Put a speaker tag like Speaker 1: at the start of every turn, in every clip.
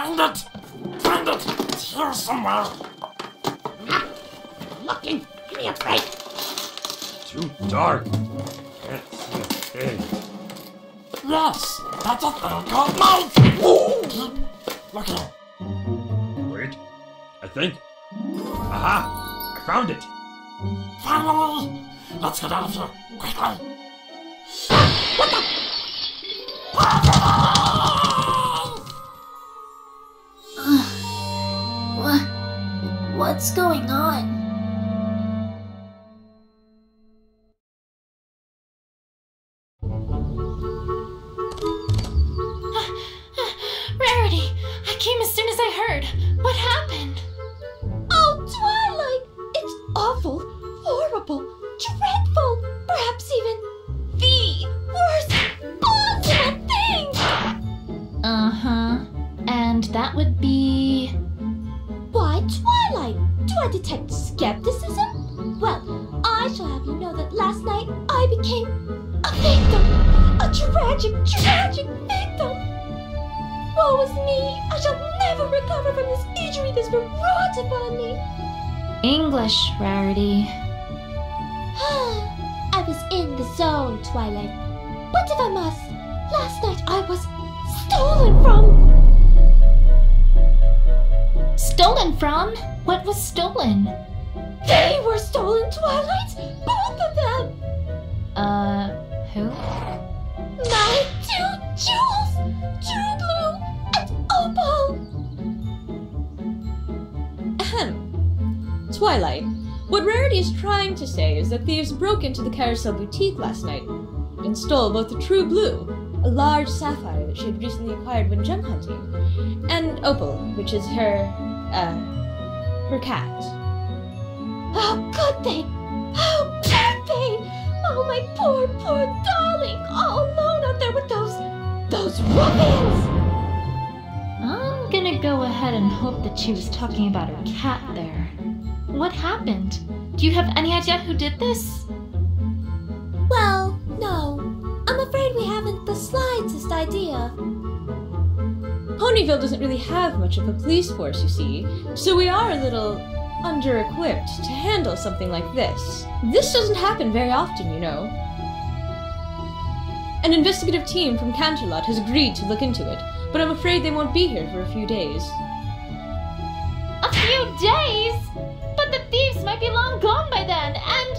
Speaker 1: Find it! Find it! It's here somewhere!
Speaker 2: Looking! Give me a break!
Speaker 1: Too dark. Can't see a thing. Yes! That's a thing called mouse! Keep looking. Wait. I think. Aha! I found it! Finally! Let's get out of here, quickly! What the?
Speaker 3: What's going on?
Speaker 4: Rarity! I came as soon as I heard. What happened?
Speaker 3: Oh, Twilight! It's awful, horrible, dreadful, perhaps even the worst possible thing!
Speaker 4: Uh-huh. And that would be...
Speaker 3: Why, Twilight? Do I detect skepticism? Well, I shall have you know that last night I became a victim! A tragic, tragic victim! Woe is me! I shall never recover from this injury that's been wrought upon me!
Speaker 4: English, Rarity.
Speaker 3: I was in the zone, Twilight. But if I must, last night I was stolen from!
Speaker 4: Stolen from? What was stolen?
Speaker 3: They were stolen, Twilight! Both of them!
Speaker 4: Who?
Speaker 3: My 2 jewels! True Blue and Opal!
Speaker 5: Ahem. Twilight, what Rarity is trying to say is that thieves broke into the Carousel Boutique last night and stole both the True Blue, a large sapphire that she had recently acquired when gem hunting, and Opal, which is her cat.
Speaker 3: How could they? How could they? Oh, my poor, poor darling, all alone out there with those ruffians!
Speaker 4: I'm gonna go ahead and hope that she was talking about her cat there. What happened? Do you have any idea who did this?
Speaker 3: Well, no. I'm afraid we haven't the slightest idea.
Speaker 5: Ponyville doesn't really have much of a police force, you see, so we are a little under-equipped to handle something like this. This doesn't happen very often, you know. An investigative team from Canterlot has agreed to look into it, but I'm afraid they won't be here for a few days.
Speaker 4: A few days? But the thieves might be long gone by then, and...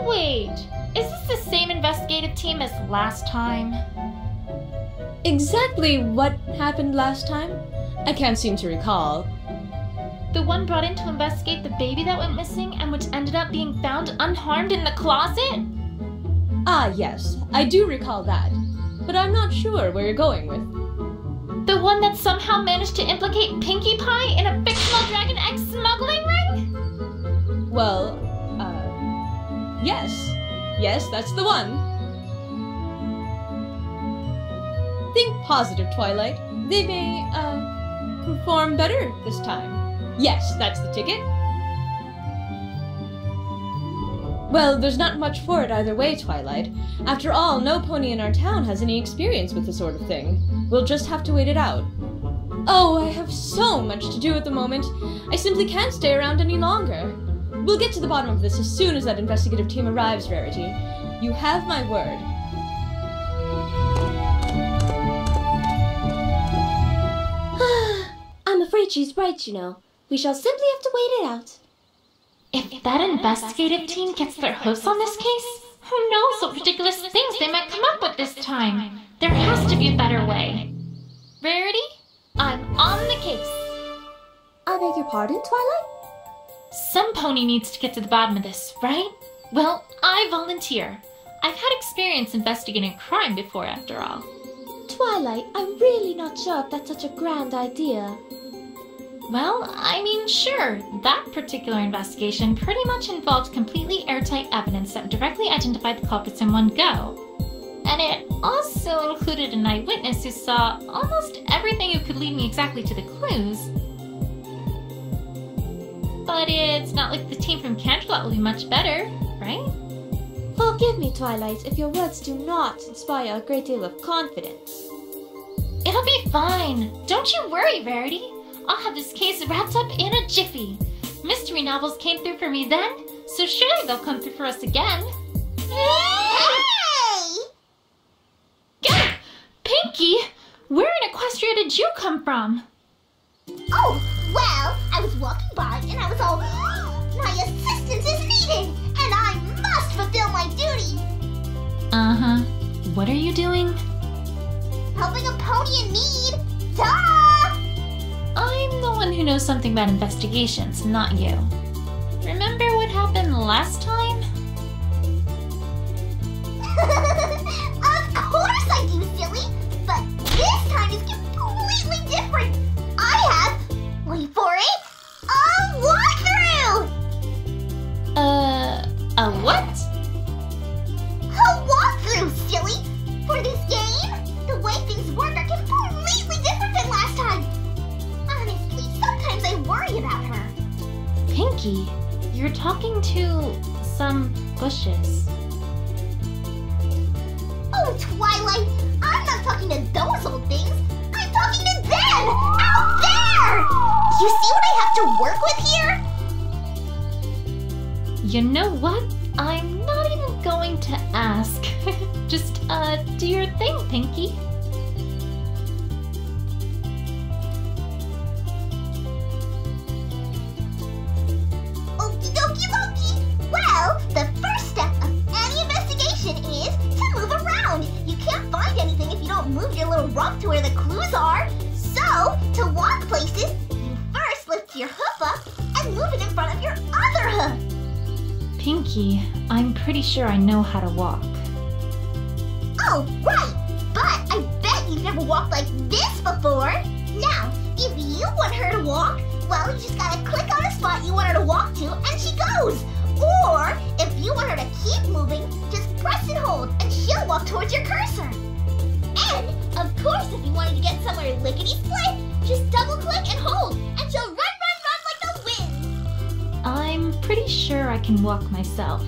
Speaker 4: Wait, is this the same investigative team as last time?
Speaker 5: Exactly what happened last time? I can't seem to recall.
Speaker 4: The one brought in to investigate the baby that went missing and which ended up being found unharmed in the closet?
Speaker 5: Ah, yes, I do recall that, but I'm not sure where you're going with.
Speaker 4: The one that somehow managed to implicate Pinkie Pie in a fictional dragon egg smuggling ring?
Speaker 5: Well, yes. Yes, that's the one. Think positive, Twilight. They may, perform better this time. Yes, that's the ticket. Well, there's not much for it either way, Twilight. After all, no pony in our town has any experience with this sort of thing. We'll just have to wait it out. Oh, I have so much to do at the moment. I simply can't stay around any longer. We'll get to the bottom of this as soon as that investigative team arrives, Rarity. You have my word.
Speaker 3: I'm afraid she's right, you know. We shall simply have to wait it out.
Speaker 4: If that investigative team gets their hooves on this case, who knows what ridiculous things they might come up with this time. There has to be a better way. Rarity, I'm on the case.
Speaker 3: I beg your pardon, Twilight?
Speaker 4: Some pony needs to get to the bottom of this, right? Well, I volunteer. I've had experience investigating crime before, after all.
Speaker 3: Twilight, I'm really not sure if that's such a grand idea.
Speaker 4: Well, I mean, sure. That particular investigation pretty much involved completely airtight evidence that directly identified the culprits in one go. And it also included an eyewitness who saw almost everything who could lead me exactly to the clues. But it's not like the team from Canterlot will be much better, right?
Speaker 3: Forgive me, Twilight, if your words do not inspire a great deal of confidence.
Speaker 4: If It'll be fine. Don't you worry, Verity. I'll have this case wrapped up in a jiffy. Mystery novels came through for me then, so surely they'll come through for us again.
Speaker 3: Hey!
Speaker 4: Gah! Pinky, where in Equestria did you come from?
Speaker 3: Oh, well, I was walking by and I was all, my assistance is needed, and I must fulfill my duty.
Speaker 4: Uh-huh. What are you doing?
Speaker 3: Helping a pony in need. Duh!
Speaker 4: I'm the one who knows something about investigations, not you. Remember what happened last time?
Speaker 3: Of course I do, silly! But this time is completely different! I have, wait for it, a walkthrough!
Speaker 4: A what?
Speaker 3: A walkthrough, silly! For this game, the way things work are completely different than last time! Honestly, sometimes I worry about her.
Speaker 4: Pinky, you're talking to some bushes.
Speaker 3: Oh, Twilight, I'm not talking to those old things. I'm talking to them! Out there! You see what I have to work with here?
Speaker 4: You know what? I'm not even going to ask. Just, do your thing, Pinky.
Speaker 3: Okie dokie dokie! Well, the first step of any investigation is to move around. You can't find anything if you don't move your little rump to where the clues are. So, to walk places, you first lift your hoof up and move it in front of your other hoof.
Speaker 4: Pinky, I'm pretty sure I know how to walk.
Speaker 3: Oh, right! But I bet you've never walked like this before! Now, if you want her to walk, well, you just gotta click on a spot you want her to walk to and she goes! Or, if you want her to keep moving, just press and hold and she'll walk towards your cursor! And, of course, if you wanted to get somewhere lickety-split, just double-click and hold and she'll run like the wind!
Speaker 4: I'm pretty sure I can walk myself.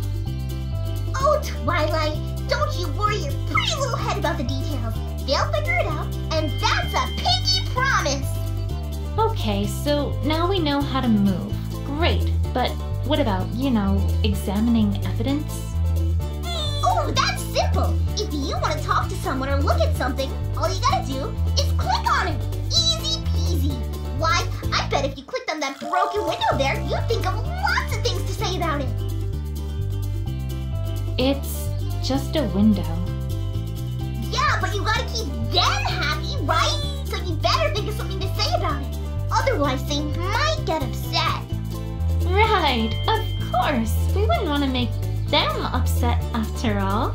Speaker 3: Oh, Twilight, don't you worry your pretty little head about the details. They'll figure it out, and that's a pinky promise!
Speaker 4: Okay, so now we know how to move. Great, but what about, examining evidence?
Speaker 3: Oh, that's simple! If you want to talk to someone or look at something, all you gotta do is click on it! Easy peasy! Why, I bet if you clicked on that broken window there, you'd think of lots of things to say about it!
Speaker 4: It's just a window.
Speaker 3: Yeah, but you gotta keep them happy, right? So you better think of something to say about it. Otherwise, they might get upset.
Speaker 4: Right, of course. We wouldn't want to make them upset after all.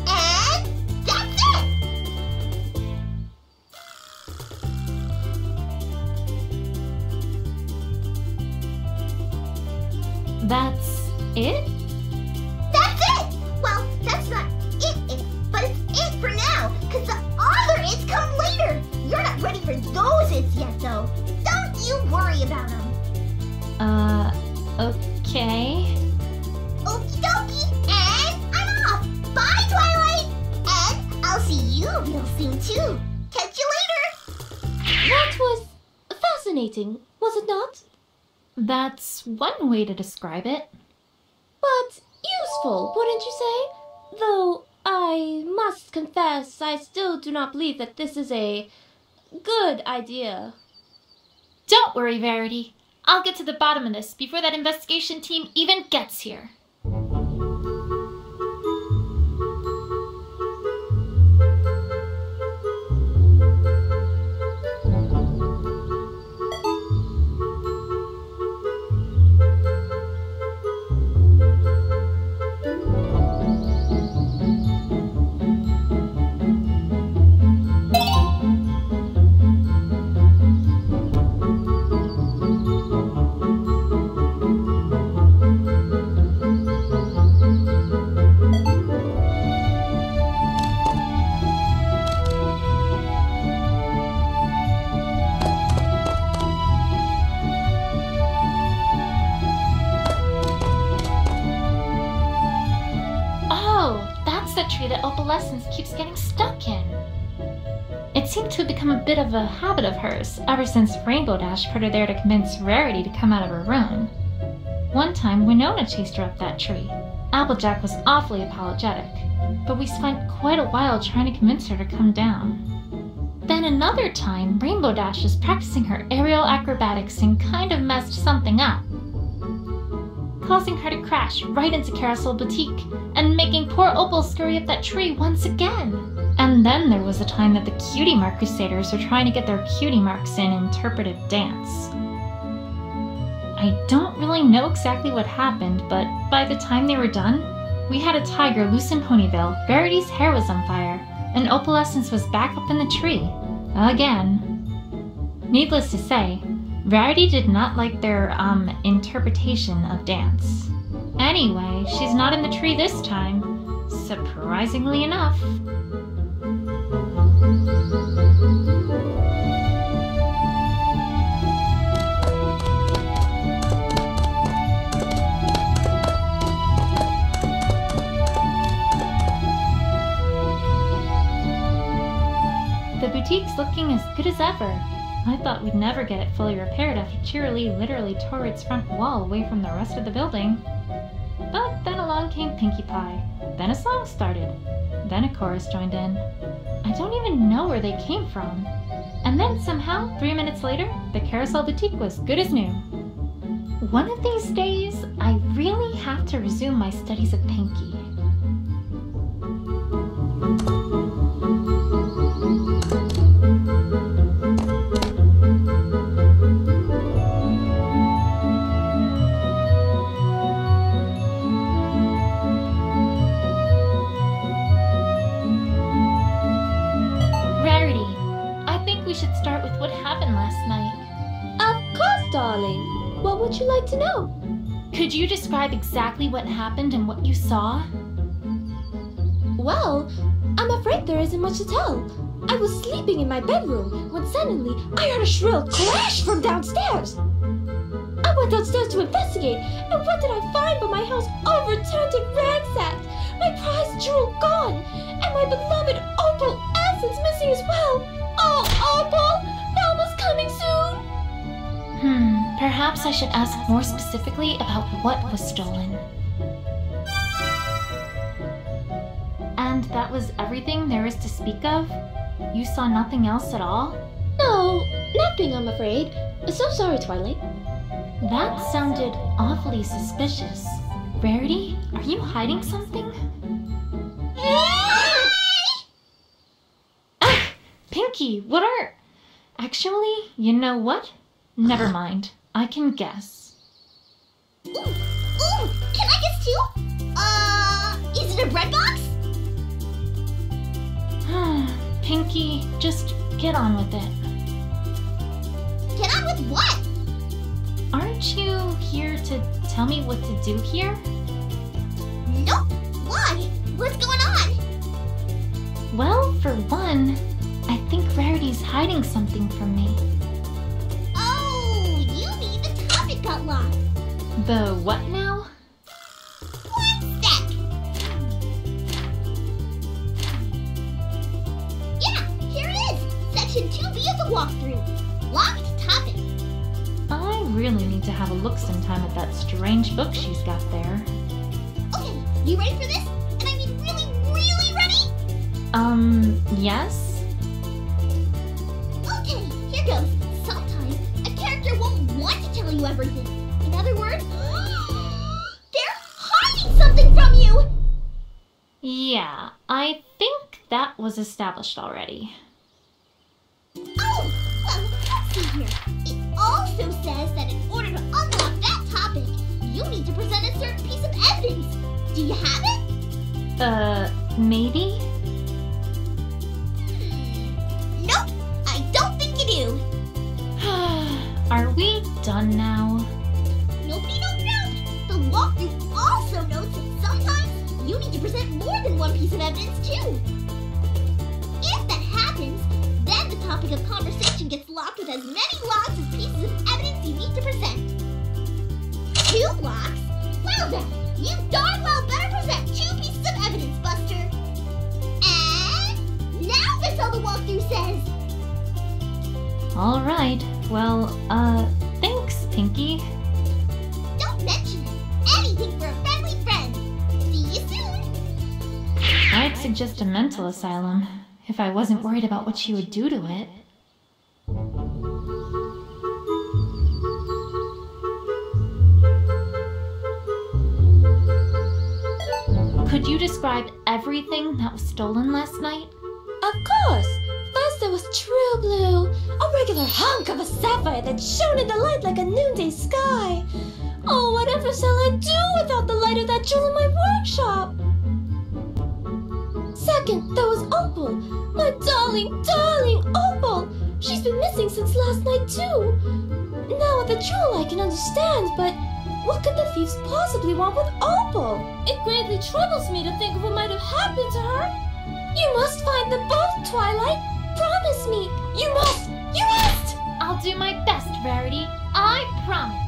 Speaker 3: And that's it!
Speaker 4: That's it?
Speaker 3: That's it! Well, that's not it, but it's it for now, because the other its come later. You're not ready for those its yet, though. Don't you worry about them.
Speaker 4: Okay.
Speaker 3: Okie dokie, and I'm off. Bye, Twilight! And I'll see you real soon, too. Catch you later!
Speaker 5: That was fascinating, was it not?
Speaker 4: That's one way to describe it.
Speaker 5: But useful, wouldn't you say? Though I must confess I still do not believe that this is a good idea.
Speaker 4: Don't worry, Verity. I'll get to the bottom of this before that investigation team even gets here. tree that Opalescence keeps getting stuck in. It seemed to have become a bit of a habit of hers ever since Rainbow Dash put her there to convince Rarity to come out of her room. One time, Winona chased her up that tree. Applejack was awfully apologetic, but we spent quite a while trying to convince her to come down. Then another time, Rainbow Dash was practicing her aerial acrobatics and kind of messed something up, causing her to crash right into Carousel Boutique and making poor Opal scurry up that tree once again. And then there was a time that the Cutie Mark Crusaders were trying to get their cutie marks in interpretive dance. I don't really know exactly what happened, but by the time they were done, we had a tiger loose in Ponyville, Rarity's hair was on fire, and Opalescence was back up in the tree. Again. Needless to say, Rarity did not like their, interpretation of dance. Anyway, she's not in the tree this time, surprisingly enough. The boutique's looking as good as ever. I thought we'd never get it fully repaired after Cheerilee literally tore its front wall away from the rest of the building. But then along came Pinkie Pie. Then a song started. Then a chorus joined in. I don't even know where they came from. And then somehow, 3 minutes later, the Carousel Boutique was good as new. One of these days, I really have to resume my studies of Pinkie. Start with what happened last night.
Speaker 3: Of course, darling. What would you like to know?
Speaker 4: Could you describe exactly what happened and what you saw?
Speaker 3: Well, I'm afraid there isn't much to tell. I was sleeping in my bedroom when suddenly I heard a shrill crash from downstairs. I went downstairs to investigate, and what did I find but my house overturned and ransacked, my prized jewel gone, and my beloved Opal Essence missing as well. Oh, Opal! Velma's coming soon!
Speaker 4: Perhaps I should ask more specifically about what was stolen. And that was everything there is to speak of? You saw nothing else at all?
Speaker 3: No, nothing, I'm afraid. So sorry, Twilight.
Speaker 4: That sounded awfully suspicious. Rarity, are you hiding something? Pinkie, what are... Actually, you know what? Never mind. I can guess.
Speaker 2: Ooh, can I guess too? Is it a bread box?
Speaker 4: Pinkie, just get on with it.
Speaker 2: Get on with what?
Speaker 4: Aren't you here to tell me what to do here?
Speaker 2: Nope. Why? What's going on?
Speaker 4: Well, for one, I think Rarity's hiding something from me.
Speaker 2: Oh, you mean the topic got locked.
Speaker 4: The what now?
Speaker 2: One sec. Yeah, here it is. Section 2B of the walkthrough. Locked topic.
Speaker 4: I really need to have a look sometime at that strange book she's got there.
Speaker 2: Okay, you ready for this? And I mean really, really ready?
Speaker 4: Yes?
Speaker 2: Okay, here goes. Sometimes a character won't want to tell you everything. In other words, they're hiding something from you!
Speaker 4: Yeah, I think that was established already.
Speaker 2: Oh, well, let's see here. It also says that in order to unlock that topic, you need to present a certain piece of evidence. Do you have it?
Speaker 4: Maybe?
Speaker 2: Nope, I don't think you do.
Speaker 4: Are we done now?
Speaker 2: Nope. The walkthrough also notes that sometimes you need to present more than one piece of evidence too. If that happens, then the topic of conversation gets locked with as many locks as pieces of evidence you need to present. 2 locks? Well then, you darn well better present 2 pieces of evidence, Buster.
Speaker 4: All right. Well, thanks, Pinky.
Speaker 2: Don't mention it. Anything for a friendly friend. See you soon.
Speaker 4: I'd suggest a mental asylum, if I wasn't worried about what she would do to it. Could you describe everything that was stolen last night?
Speaker 3: Of course! First there was True Blue, a regular hunk of a sapphire that shone in the light like a noonday sky. Oh, whatever shall I do without the light of that jewel in my workshop? Second, there was Opal, my darling, darling Opal. She's been missing since last night too. Now with the jewel I can understand, but what could the thieves possibly want with Opal? It greatly troubles me to think of what might have happened to her. You must find them both, Twilight. Promise me. You must. You must.
Speaker 4: I'll do my best, Rarity. I promise.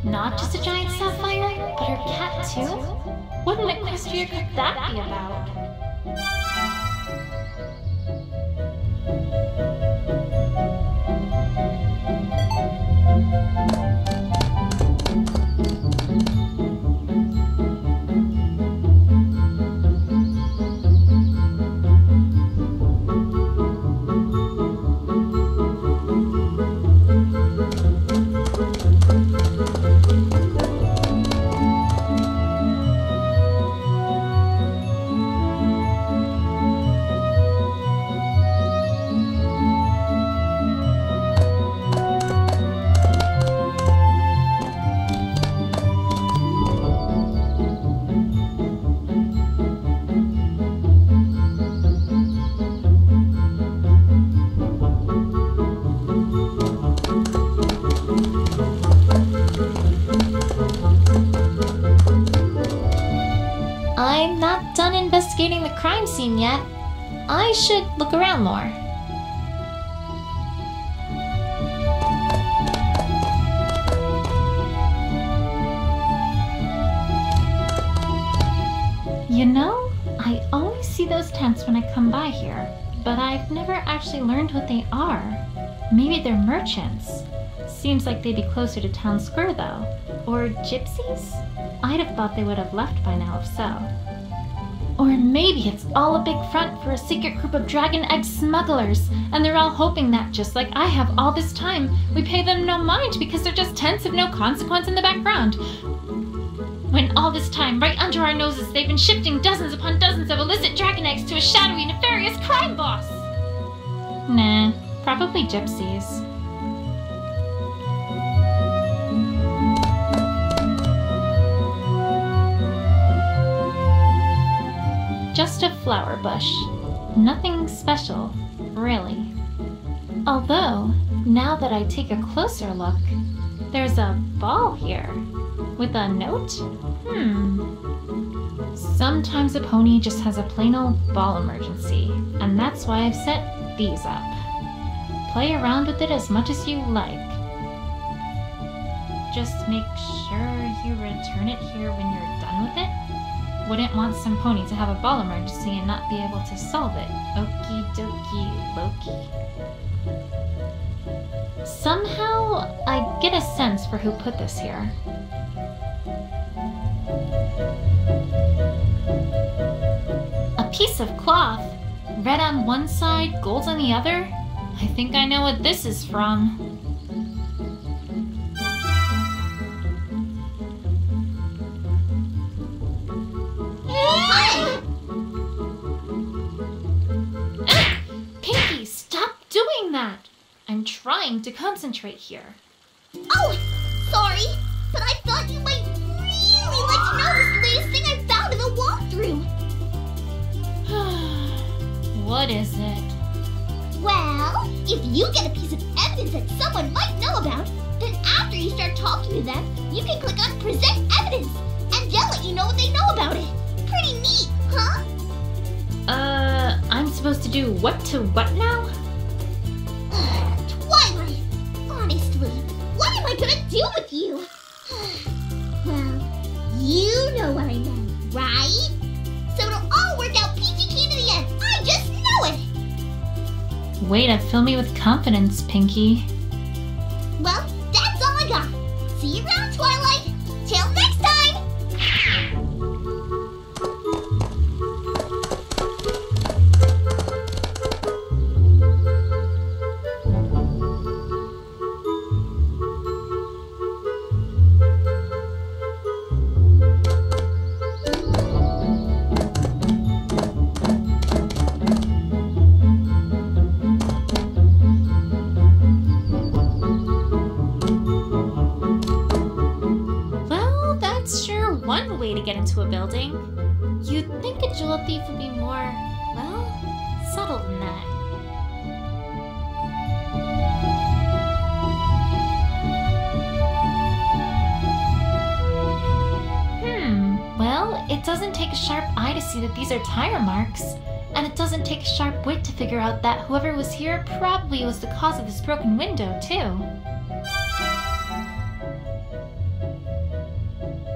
Speaker 4: Not just a giant sapphire, but her cat too? What an equestria could that be about? I'm not done investigating the crime scene yet. I should look around more. You know, I always see those tents when I come by here, but I've never actually learned what they are. Maybe they're merchants. Seems like they'd be closer to town square though. Or gypsies? I'd have thought they would have left by now if so. Or maybe it's all a big front for a secret group of dragon egg smugglers, and they're all hoping that, just like I have all this time, we pay them no mind because they're just tents of no consequence in the background. When all this time, right under our noses, they've been shifting dozens upon dozens of illicit dragon eggs to a shadowy, nefarious crime boss! Nah, probably gypsies. Just a flower bush. Nothing special, really. Although, now that I take a closer look, there's a ball here. With a note? Sometimes a pony just has a plain old ball emergency, and that's why I've set these up. Play around with it as much as you like. Just make sure you return it here when you're done with it. Wouldn't want some pony to have a ball emergency and not be able to solve it. Okie dokie, Loki. Somehow, I get a sense for who put this here. A piece of cloth. Red on one side, gold on the other. I think I know what this is from. Pinky, stop doing that! I'm trying to concentrate here.
Speaker 2: Oh, sorry, but I thought you might really like to know this latest thing I found in the walkthrough.
Speaker 4: What is it?
Speaker 2: Well, if you get a piece of evidence that someone might know about, then after you start talking to them, you can click on Present Evidence, and they'll let you know what they know about it. Pretty neat, huh?
Speaker 4: I'm supposed to do what to what now?
Speaker 2: Twilight! Honestly, what am I gonna do with you? Well, you know what I meant, right? So it'll all work out peachy keen in the end. I just know it!
Speaker 4: way to fill me with confidence, Pinky.
Speaker 2: Well, that's all I got. See you around, Twilight. Till next time!
Speaker 4: Well, that's sure one way to get into a building. You'd think a jewel thief would be more, well, subtle than that. Well, it doesn't take a sharp eye to see that these are tire marks. And it doesn't take a sharp wit to figure out that whoever was here probably was the cause of this broken window, too.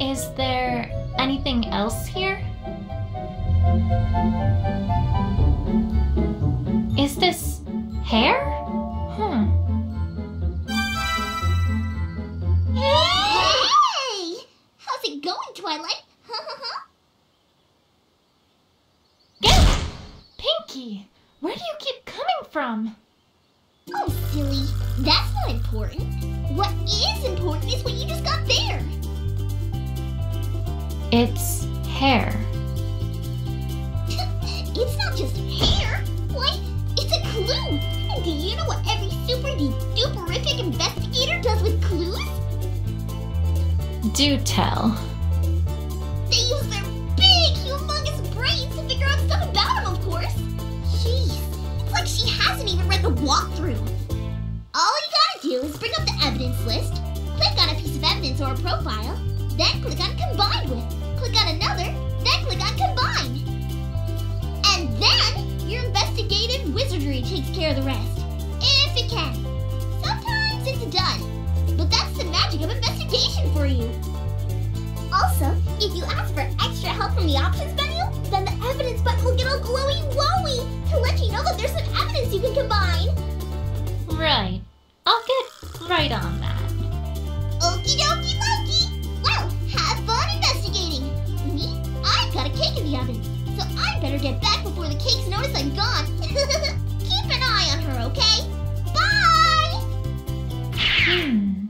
Speaker 4: Is there anything else here? Is this hair?
Speaker 2: Hey! How's it going, Twilight?
Speaker 4: Get! Pinky! Where do you keep coming from?
Speaker 2: Oh, silly. That's not important. What is important is what you just got there.
Speaker 4: It's hair.
Speaker 2: It's not just hair. Why, it's a clue. And do you know what every super-duperific investigator does with clues?
Speaker 4: Do tell.
Speaker 2: They use their big, humongous brains to figure out stuff about him, of course. Jeez, it's like she hasn't even read the walkthrough. All you gotta do is bring up the evidence list, click on a piece of evidence or a profile, then click on Combine With, click on another, then click on Combine. And then your investigative wizardry takes care of the rest. If it can. Sometimes it's done, but that's the magic of investigation for you. Also, if you ask for extra help from the options menu, then the evidence button will get all glowy-wowy to let you know that there's some evidence you can combine.
Speaker 4: Right. I'll get right on that.
Speaker 2: Okie dokie Loki! Well, have fun investigating! Me? I've got a cake in the oven, so I better get back before the cakes notice I'm gone. Keep an eye on her, okay? Bye!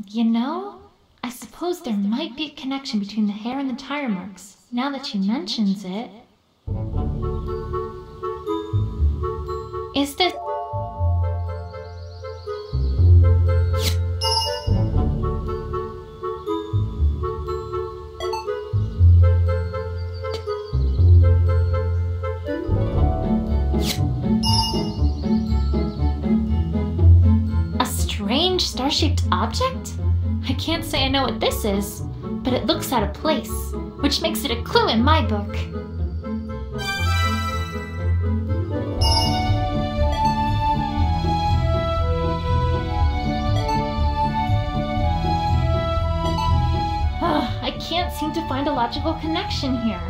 Speaker 4: You know, I suppose there might be a connection between the hair and the tire marks, now that she mentions it. Is this... a strange star-shaped object? I can't say I know what this is, but it looks out of place, which makes it a clue in my book. I can't seem to find a logical connection here.